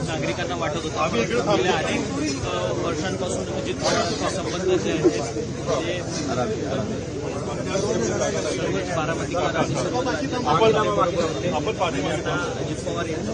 नागरिकांना वाटत होतं गेल्या अनेक वर्षांपासून अजित पवारांचे संबंध जे आहेत ते बारामतीकर आणि सर्व अजित पवार यांचं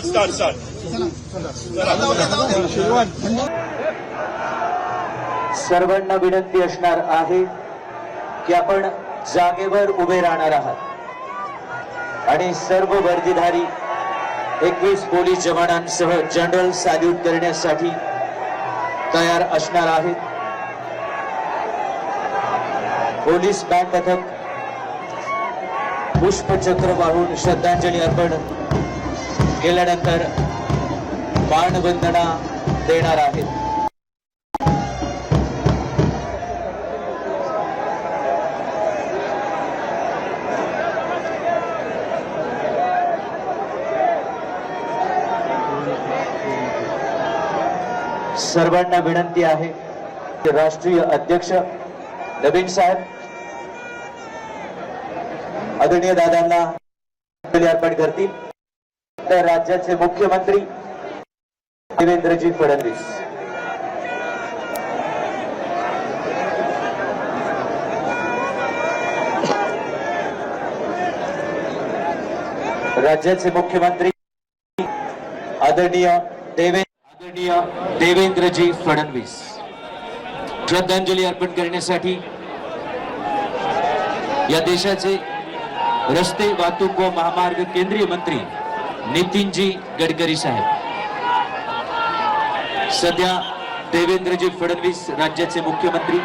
स्टार्ट सर्वांना विनंती असणार आहे की आपण जागेवर उभे राहणार आहात आणि सर्व वर्दीधारी 21 पोलीस जवानांसह जनरल सॅल्यूट करण्यासाठी तयार असणार आहेत। पोलीस बँड पथक पुष्पचक्र वाहून श्रद्धांजली अर्पण केल्यानंतर मानवंदना देणार आहेत। सर्वांना विनंती आहे की राष्ट्रीय अध्यक्ष नवीन साहेब आदरणीय दादांना अर्पण करतील, तर राज्याचे मुख्यमंत्री देवेंद्रजी फडणवीस, राज्याचे मुख्यमंत्री आदरणीय देवेंद्रजी फडणवीस श्रद्धांजली अर्पण करण्यासाठी या देशाचे रस्ते वाहतूक व महामार्ग केंद्रीय मंत्री नितीनजी गडकरी साहेब, सध्या देवेंद्रजी फडणवीस राज्याचे मुख्यमंत्री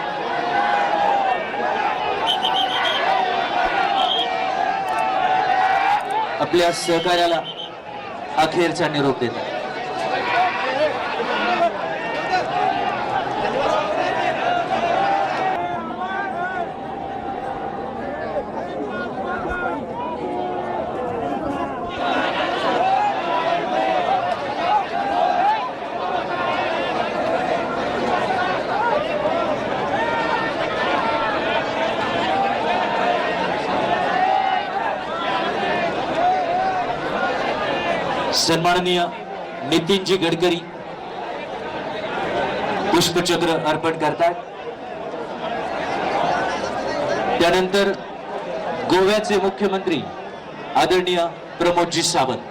आपल्या सहकार्याला अखेरचा निरोप देतात। सन्माननीय नितीनजी गडकरी पुष्पचक्र अर्पण करतात। त्यानंतर गोव्याचे मुख्यमंत्री आदरणीय प्रमोदजी सावंत,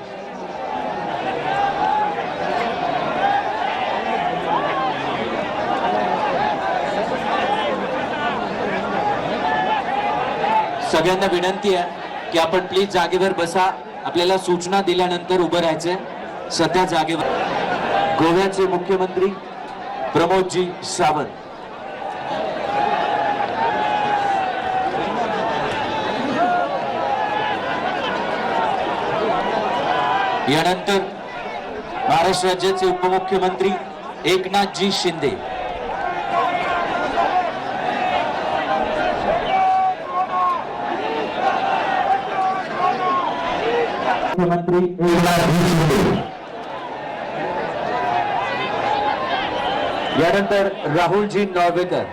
सगळ्यांना विनंती आहे की आपण प्लीज जागेवर बसा। आपल्याला सूचना दिल्यानंतर उभं राहायचंय। सध्या जागेवर गोव्याचे मुख्यमंत्री प्रमोदजी सावंत, यानंतर महाराष्ट्र राज्याचे उपमुख्यमंत्री एकनाथजी शिंदे, मुख्यमंत्री एकनाथजी शिंदे, यानंतर राहुलजी नॉर्वेकर.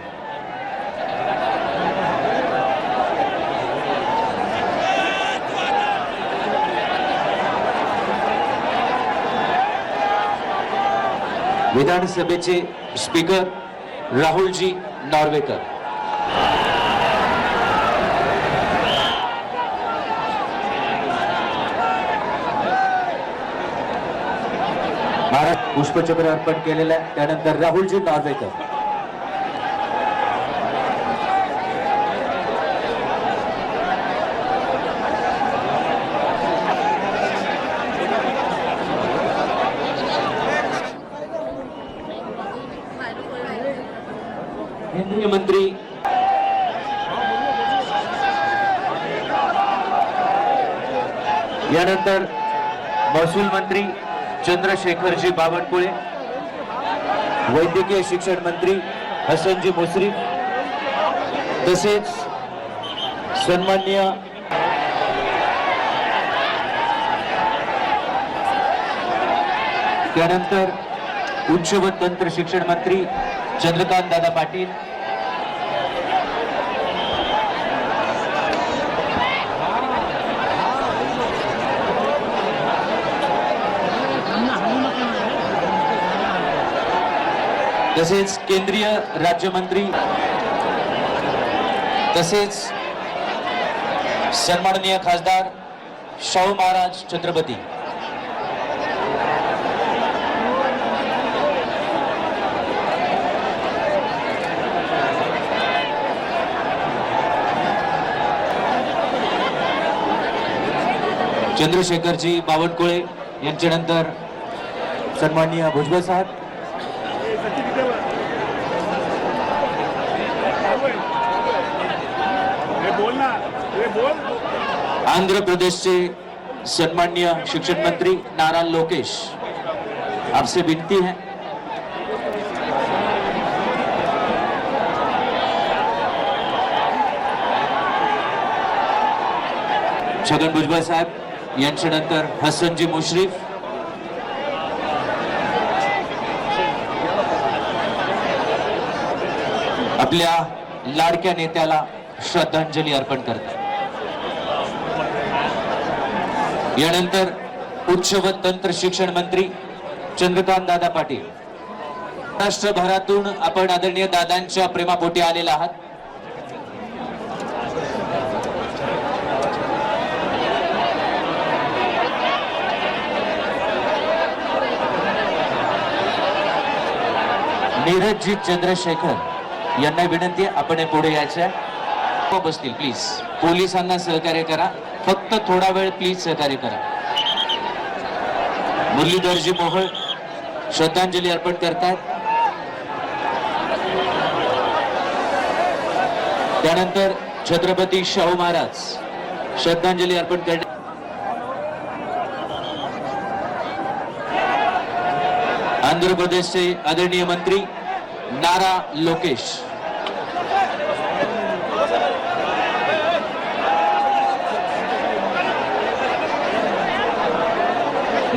विधानसभेचे स्पीकर राहुलजी नॉर्वेकर. महाराज पुष्पचक्र अर्पण केलेलं आहे. त्यानंतर राहुलजी नॉर्वेकर. केंद्रीय मंत्री यानंतर महसूल मंत्री चंद्रशेखरजी बावनकुळे, वैद्यकीय शिक्षण मंत्री हसनजी मुश्रीफ, तसेच सन्माननीय त्यानंतर उच्च व तंत्र शिक्षण मंत्री चंद्रकांत दादा पाटील, तसेच केंद्रीय राज्यमंत्री तसेच सन्माननीय खासदार शाहू महाराज छत्रपती. चंद्रशेखरजी बावनकुळे यांच्यानंतर सन्माननीय भुजबळ साहेब. आंध्र प्रदेशचे सन्माननीय शिक्षण मंत्री नारा लोकेश, आपसे विनती है छगन भुजबळ साहेब यांच्यानंतर हसनजी मुश्रीफ. आपल्या लाडक्या नेत्याला श्रद्धांजली अर्पण करतात. यानंतर उच्च व तंत्र शिक्षण मंत्री चंद्रकांत दादा पाटील. राष्ट्रभरातून आपण आदरणीय दादांच्या प्रेमापोटी आलेला आहात. नीरजजी चंद्रशेखर यांना विनंती आहे आपण पुढे यायचं बसतील प्लीज. पोलिसांना सहकार्य करा, फक्त थोडा वेळ प्लीज सहकार्य करा. मुरलीधरजी मोहोळ श्रद्धांजली अर्पण करतात. त्यानंतर छत्रपती शाहू महाराज श्रद्धांजली अर्पण करतात. आंध्र प्रदेशचे आदरणीय मंत्री नारा लोकेश.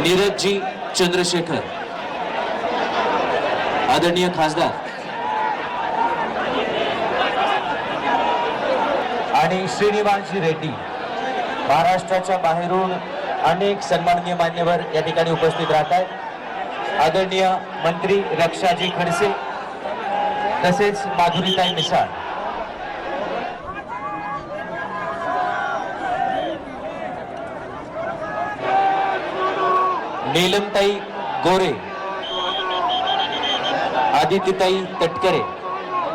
नीरजजी चंद्रशेखर आदरणीय खासदार आणि श्रीनिवासजी रेड्डी. महाराष्ट्राच्या बाहेरून अनेक सन्माननीय मान्यवर या ठिकाणी उपस्थित राहतात. आदरणीय मंत्री रक्षाजी खडसे तसेच माधुरीताई मिसाळ. नीलमताई गोरे, आदित्यताई तटकरे.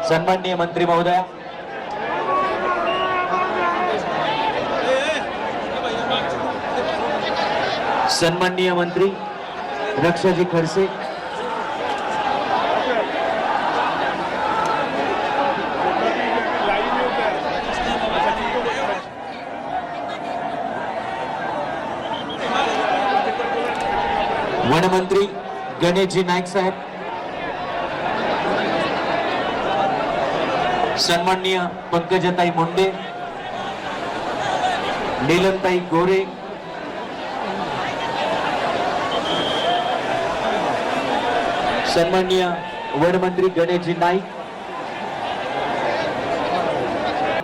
सन्माननीय मंत्री महोदया, सन्माननीय मंत्री रक्षाजी खडसे, वनमंत्री गणेशजी नाईक साहेब, सन्माननीय पंकजताई मुंडे, नीलमताई गोरे, सन्माननीय वनमंत्री गणेशजी नाईक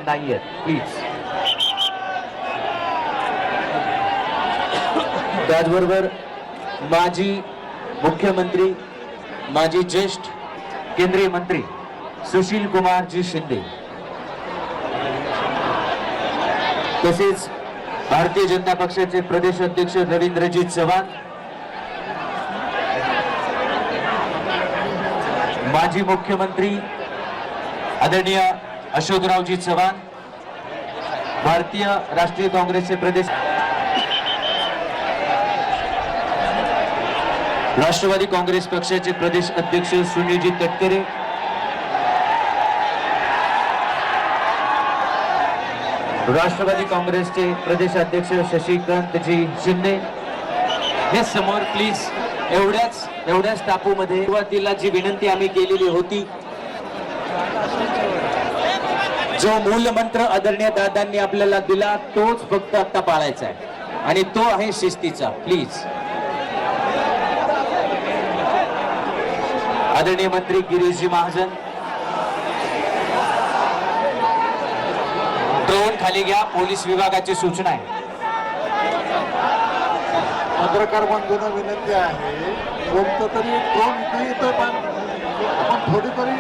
नाही आहेत, प्लीज. त्याचबरोबर माजी मुख्यमंत्री, माजी ज्येष्ठ केंद्रीय मंत्री सुशील कुमारजी शिंदे, तसेच भारतीय जनता पक्षाचे प्रदेश अध्यक्ष रवींद्रजी चव्हाण, माजी मुख्यमंत्री आदरणीय अशोकरावजी चव्हाण, भारतीय राष्ट्रीय काँग्रेसचे प्रदेश, राष्ट्रवादी काँग्रेस पक्षाचे प्रदेश अध्यक्ष सुनीलजी तटकरे, राष्ट्रवादी काँग्रेसचे प्रदेश अध्यक्ष शशिकांतजी शिंदे हे समोर प्लीज. एवढ्याच टापूमध्ये सुरुवातीला जी विनंती आम्ही केलेली होती, जो मूल मंत्र आदरणीय दादांनी आपल्याला दिला तोच फक्त आता पाळायचा आहे आणि तो आहे शिस्तीचा. प्लीज. आदरणीय मंत्री गिरीशजी महाजन, ड्रोन खाली घ्या, पोलीस विभागाची सूचना आहे. पत्रकार बंधूंना विनंती आहे, कोणतं तरी ड्रोन इथे येतं पण आपण थोडी तरी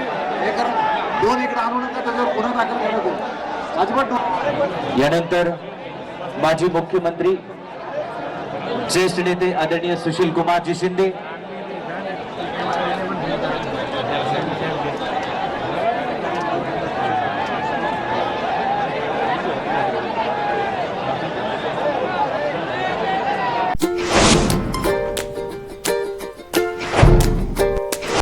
हे करा, ड्रोन इकडे आणू नका, त्याच्यावर गुन्हा दाखल करण्यात येईल अजिबात. यानंतर माजी मुख्यमंत्री ज्येष्ठ नेते आदरणीय सुशील कुमारजी शिंदे,